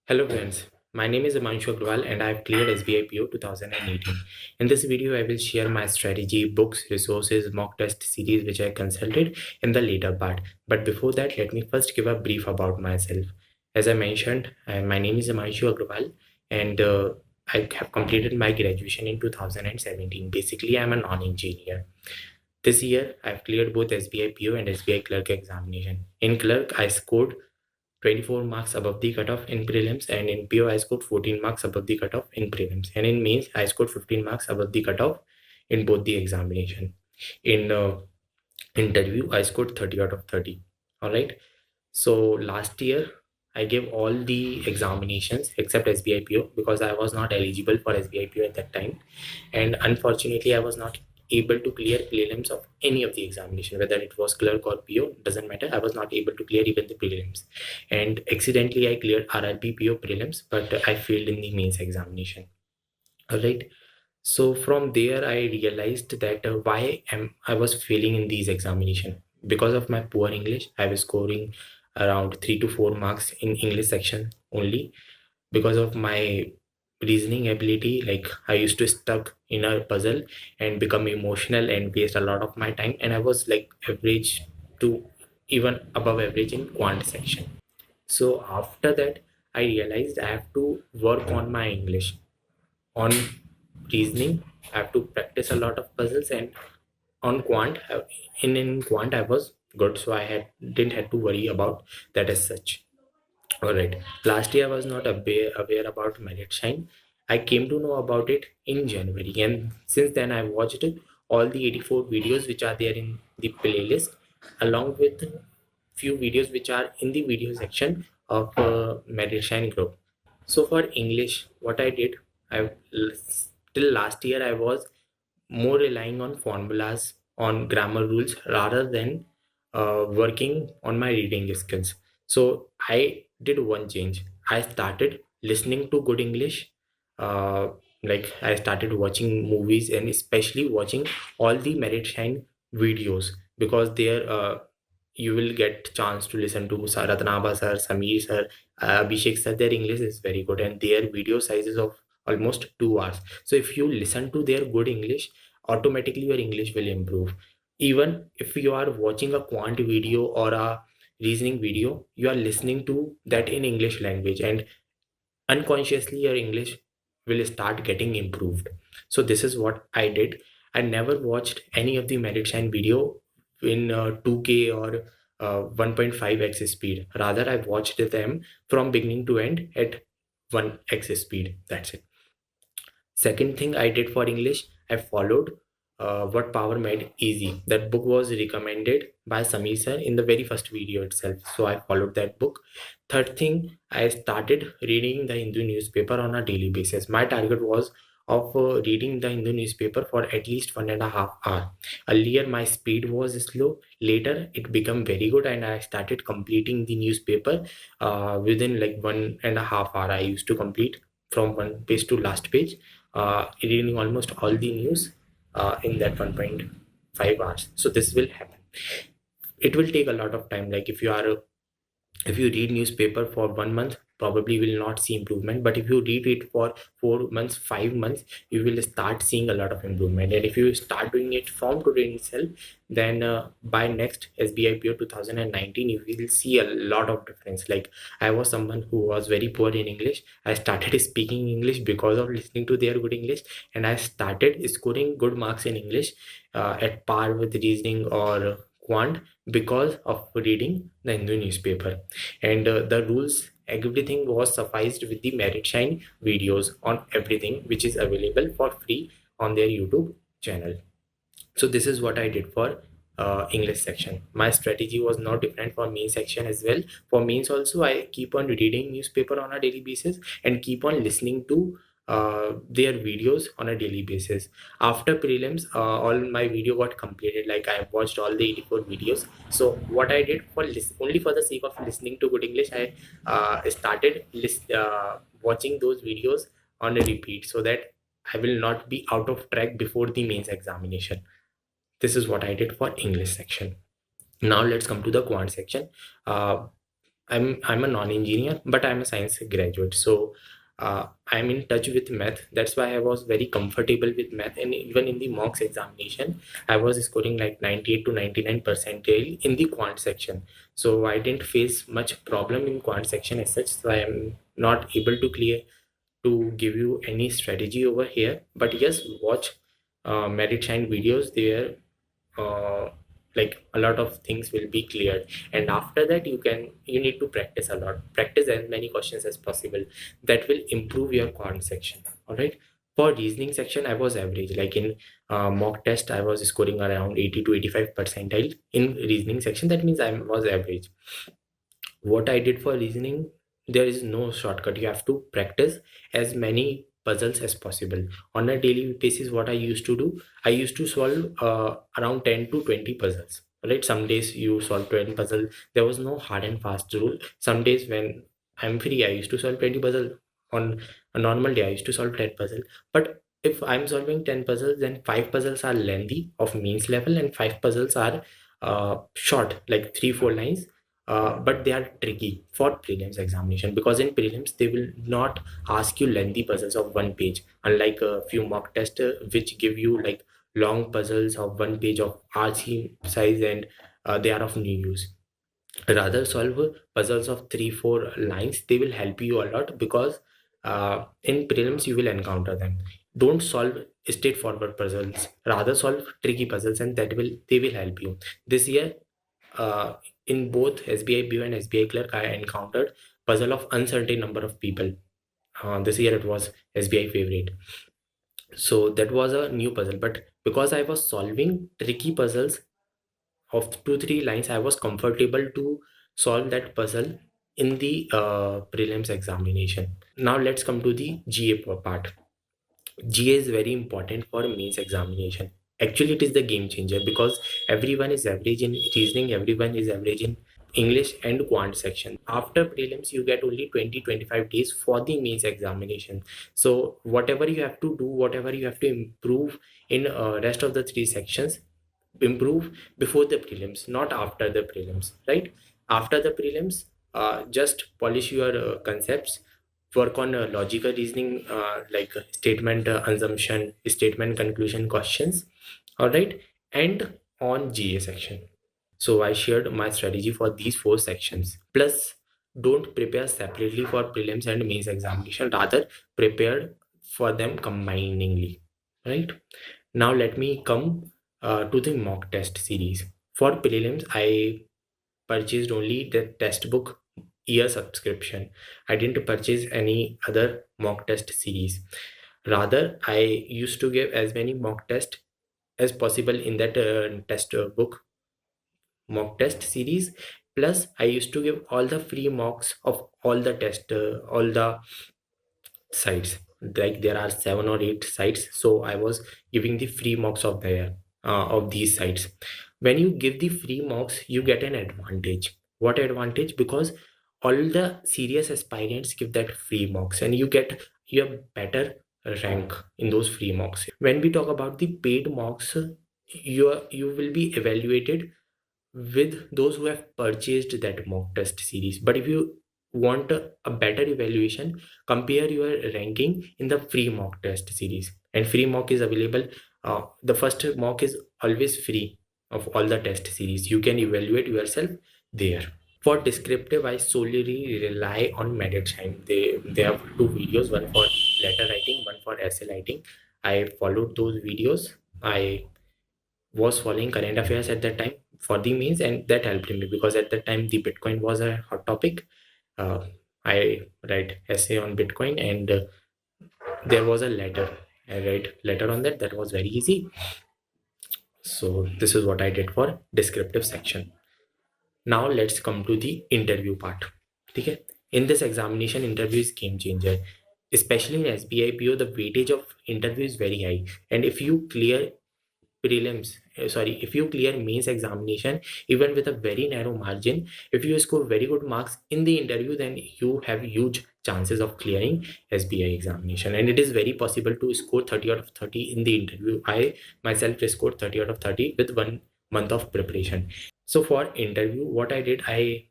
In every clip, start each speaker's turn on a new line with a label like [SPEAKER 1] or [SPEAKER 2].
[SPEAKER 1] Hello friends, my name is Himanshu and I have cleared SBI PO 2018. In this video, I will share my strategy, books, resources, mock test series which I consulted in the later part. But before that, let me first give a brief about myself. As I mentioned, my name is Himanshu and I have completed my graduation in 2017. Basically, I'm a non-engineer. This year, I've cleared both SBI PO and SBI Clerk examination. In Clerk, I scored 24 marks above the cutoff in prelims, and in PO I scored 14 marks above the cutoff in prelims, and in mains I scored 15 marks above the cutoff in both the examination. In interview I scored 30 out of 30. All right. So last year I gave all the examinations except SBI PO because I was not eligible for SBI PO at that time, and unfortunately I was not able to clear prelims of any of the examination, whether it was clerk or PO, doesn't matter. I was not able to clear even the prelims, and accidentally I cleared RRB PO prelims, but I failed in the mains examination. All right. So from there I realized that why am I was failing in these examination. Because of my poor English, I was scoring around 3 to 4 marks in English section only. Because of my reasoning ability, like I used to stuck in a puzzle and become emotional and waste a lot of my time, and I was like average to even above average in quant section. So after that I realized I have to work on my English. On reasoning I have to practice a lot of puzzles, and on quant in quant I was good, so I had didn't have to worry about that as such. All right. Last year I was not aware about Meritshine. I came to know about it in January, and since then I watched all the 84 videos which are there in the playlist, along with few videos which are in the video section of Meritshine group. So for English, what I did, I till last year I was more relying on formulas, on grammar rules rather than working on my reading skills. So I did one change. I started listening to good English. Uh, like I started watching movies and especially watching all the Meritshine videos, because there you will get chance to listen to Ratnaba sir, Sameer sir, Abhishek sir. Their English is very good and their video sizes of almost 2 hours. So if you listen to their good English, automatically your English will improve. Even if you are watching a quant video or a reasoning video, you are listening to that in English language, and unconsciously your English will start getting improved. So this is what I did. I never watched any of the Meritshine video in 2K or 1.5x speed. Rather, I watched them from beginning to end at 1x speed. That's it. Second thing I did for English, I followed What Power Made Easy. That book was recommended by Sameer sir in the very first video itself. So I followed that book. Third thing, I started reading the Hindu newspaper on a daily basis. My target was of reading the Hindu newspaper for at least 1.5 hours. Earlier, my speed was slow. Later, it became very good, and I started completing the newspaper within like 1.5 hours. I used to complete from one page to last page, reading almost all the news in that 1.5 hours. So this will happen. It will take a lot of time. Like if you read newspaper for 1 month, probably will not see improvement, but if you read it for 4 months, 5 months, you will start seeing a lot of improvement. And if you start doing it from today itself, then by next SBI PO 2019 you will see a lot of difference. Like I was someone who was very poor in English. I started speaking English because of listening to their good English, and I started scoring good marks in English at par with reasoning or quant because of reading the Hindu newspaper. And the rules, everything was sufficed with the Meritshine videos on everything, which is available for free on their YouTube channel. So this is what I did for English section. My strategy was not different for main section as well. For mains also, I keep on reading newspaper on a daily basis and keep on listening to their videos on a daily basis. After prelims, all my video got completed. Like I watched all the 84 videos. So what I did for only for the sake of listening to good English, I started watching those videos on a repeat, so that I will not be out of track before the mains examination. This is what I did for English section. Now let's come to the quant section. I'm a non-engineer, but I'm a science graduate. So I'm in touch with math. That's why I was very comfortable with math. And even in the mocks examination, I was scoring like 98 to 99 percentile in the quant section. So I didn't face much problem in quant section as such. So I am not able to give you any strategy over here. But yes, watch Meritshine videos there. uh, like a lot of things will be cleared, and after that you need to practice a lot, practice as many questions as possible. That will improve your quant section. All right. For reasoning section, I was average. Like in mock test, I was scoring around 80 to 85 percentile in reasoning section. That means I was average. What I did for reasoning, there is no shortcut. You have to practice as many puzzles as possible on a daily basis. What I used to do, I used to solve around 10 to 20 puzzles. Right? Some days you solve 20 puzzles. There was no hard and fast rule. Some days when I'm free, I used to solve 20 puzzles. On a normal day, I used to solve 10 puzzles. But if I'm solving 10 puzzles, then 5 puzzles are lengthy of means level and 5 puzzles are short, like 3 4 lines. But they are tricky for prelims examination, because in prelims they will not ask you lengthy puzzles of 1 page, unlike a few mock tests which give you like long puzzles of 1 page of RC size, and they are of new use. Rather solve puzzles of 3 4 lines. They will help you a lot, because in prelims you will encounter them. Don't solve straightforward puzzles, rather solve tricky puzzles, and that will they will help you. This year, uh, in both SBI PO and SBI Clerk, I encountered puzzle of uncertain number of people. This year it was SBI favorite. So that was a new puzzle. But because I was solving tricky puzzles of 2 3 lines, I was comfortable to solve that puzzle in the prelims examination. Now let's come to the GA part. GA is very important for mains examination. Actually, it is the game changer, because everyone is average in reasoning, everyone is average in English and quant section. After prelims, you get only 20 25 days for the mains examination. So whatever you have to do, whatever you have to improve in rest of the 3 sections, improve before the prelims, not after the prelims. Right? After the prelims, just polish your concepts, work on logical reasoning, like statement assumption, statement conclusion questions. All right. And on GA section, so I shared my strategy for these 4 sections. Plus, don't prepare separately for prelims and mains examination, rather prepare for them combiningly. Right. Now let me come to the mock test series. For prelims, I purchased only the test book year subscription. I didn't purchase any other mock test series. Rather, I used to give as many mock tests as possible in that test book mock test series. Plus, I used to give all the free mocks of all the test, all the sites. Like there are 7 or 8 sites, so I was giving the free mocks of there of these sites. When you give the free mocks, you get an advantage. What advantage? Because all the serious aspirants give that free mocks, and you get your better rank in those free mocks. When we talk about the paid mocks, you will be evaluated with those who have purchased that mock test series. But if you want a better evaluation, compare your ranking in the free mock test series. And free mock is available. The first mock is always free of all the test series. You can evaluate yourself there. For descriptive, I solely rely on Meritshine. They have 2 videos, one for letter writing, one for essay writing. I followed those videos. I was following current affairs at that time for the means, and that helped me, because at that time the Bitcoin was a hot topic. I read essay on Bitcoin, and there was a letter. I read letter on that. That was very easy. So this is what I did for descriptive section. Now let's come to the interview part. Okay. In this examination, interview is game changer. Especially in SBI PO, the weightage of interview is very high. And if you clear if you clear mains examination, even with a very narrow margin, if you score very good marks in the interview, then you have huge chances of clearing SBI examination. And it is very possible to score 30 out of 30 in the interview. I myself scored 30 out of 30 with 1 month of preparation. So for interview, what I did, I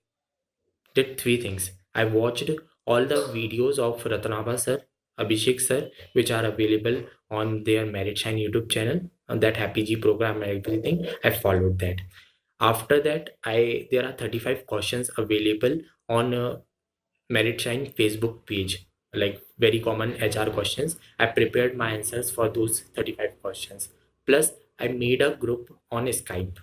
[SPEAKER 1] did three things. I watched all the videos of Ratnaba sir, Abhishek sir, which are available on their Meritshine YouTube channel, on that Happy G program and everything. I followed that. After that, I there are 35 questions available on Meritshine Facebook page, like very common HR questions. I prepared my answers for those 35 questions. Plus, I made a group on Skype.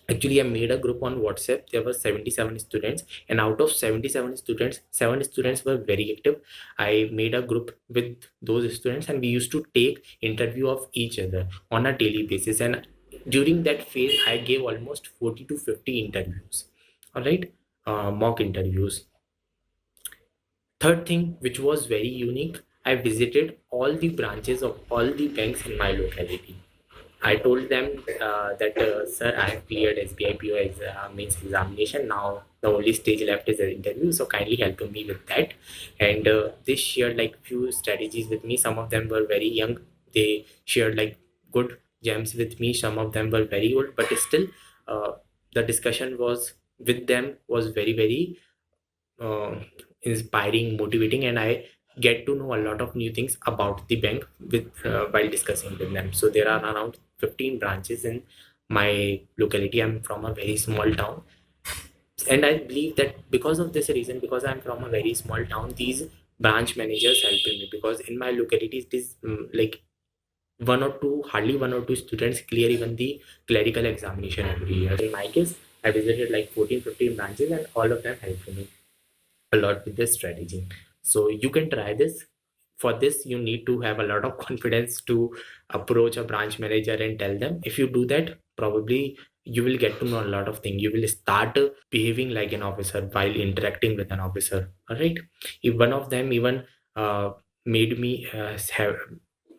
[SPEAKER 1] Actually, I made a group on WhatsApp. There were 77 students, and out of 77 students, 7 students were very active. I made a group with those students, and we used to take interview of each other on a daily basis. And during that phase, I gave almost 40 to 50 interviews. All right, mock interviews. Third thing, which was very unique, I visited all the branches of all the banks in my locality. I told them that, sir, I have cleared SBI PO means examination. Now the only stage left is an interview. So kindly help me with that. And they shared like few strategies with me. Some of them were very young. They shared like good gems with me. Some of them were very old, but still, uh, the discussion was with them was very very uh, inspiring, motivating, and I get to know a lot of new things about the bank with while discussing with them. So there are around 15 branches in my locality. I'm from a very small town, and I believe that because of this reason, because I'm from a very small town, these branch managers helping me, because in my locality it is like one or two, hardly one or two students clear even the clerical examination every year. In my case, I visited like 14, 15 branches, and all of them helped me a lot with this strategy. So you can try this. For this, you need to have a lot of confidence to approach a branch manager and tell them. If you do that, probably you will get to know a lot of things. You will start behaving like an officer while interacting with an officer. All right. If one of them even uh, made me have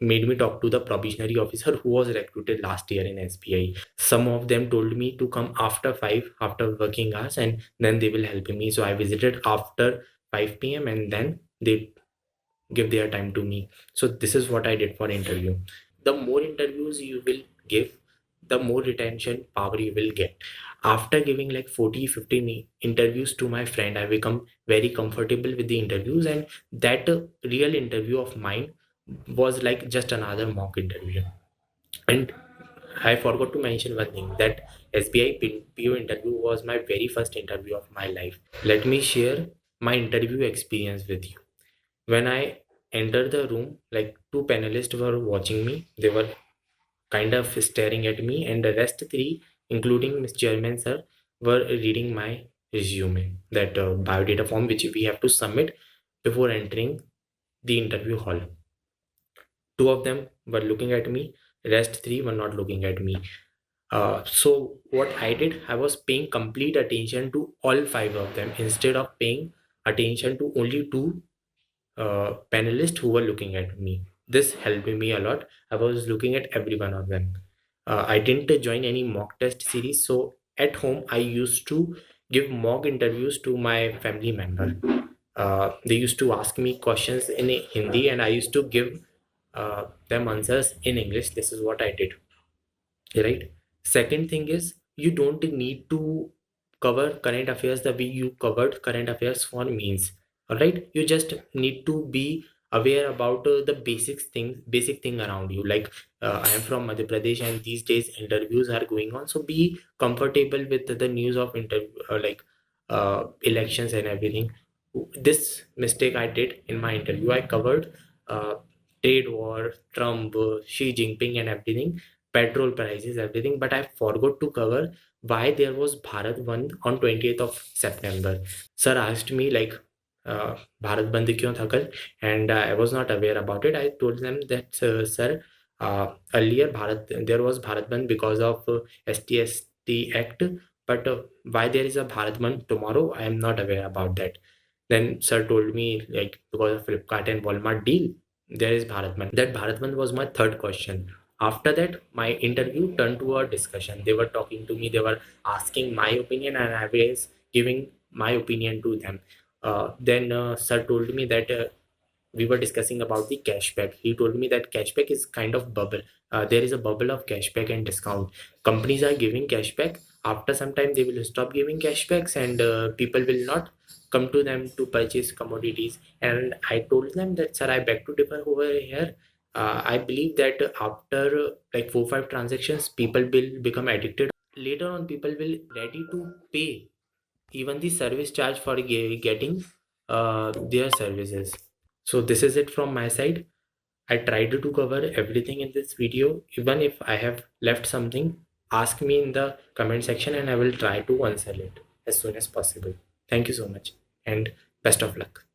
[SPEAKER 1] made me talk to the probationary officer who was recruited last year in SBI. Some of them told me to come after 5, after working hours, and then they will help me. So I visited after 5 p.m. and then they give their time to me. So this is what I did for interview. The more interviews you will give, the more retention power you will get. After giving like 40, 50 interviews to my friend, I become very comfortable with the interviews, and that real interview of mine was like just another mock interview. And I forgot to mention one thing, that SBI PO interview was my very first interview of my life. Let me share my interview experience with you. When I entered the room, like two panelists were watching me. They were kind of staring at me, and the rest three, including Miss Chairman sir, were reading my resume, that biodata form which we have to submit before entering the interview hall. Two of them were looking at me, rest three were not looking at me. So what I did, I was paying complete attention to all five of them instead of paying attention to only two panelists who were looking at me. This helped me a lot. I was looking at every one of them. I didn't join any mock test series, so at home I used to give mock interviews to my family member. They used to ask me questions in Hindi, and I used to give them answers in English. This is what I did, right? Second thing is, you don't need to cover current affairs the way you covered current affairs for means. All right, you just need to be aware about the basic thing around you. Like, I am from Madhya Pradesh, and these days interviews are going on, so be comfortable with the news of interview, like elections and everything. This mistake I did in my interview. I covered uh, trade war, Trump, Xi Jinping, and everything, petrol prices, everything, but I forgot to cover why there was Bharat Bandh on 20th of September. Sir asked me like, Bharat Bandh क्यों था कल? And I was not aware about it. I told them that, sir, earlier there was Bharat Bandh because of STST Act, but why there is a Bharat Bandh tomorrow? I am not aware about that. Then sir told me, like, because of Flipkart and Walmart deal, there is Bharat Bandh. That Bharat Bandh was my third question. After that, my interview turned to a discussion. They were talking to me, they were asking my opinion, and I was giving my opinion to them. Then sir told me that we were discussing about the cashback. He told me that cashback is kind of bubble. There is a bubble of cashback and discount. Companies are giving cashback. After some time, they will stop giving cashbacks, and people will not come to them to purchase commodities. And I told them that, sir, I beg to differ over here. I believe that after like 4 5 transactions, people will become addicted. Later on, people will ready to pay even the service charge for getting their services. So this is it from my side. I tried to cover everything in this video. Even if I have left something, ask me in the comment section and I will try to answer it as soon as possible. Thank you so much and best of luck.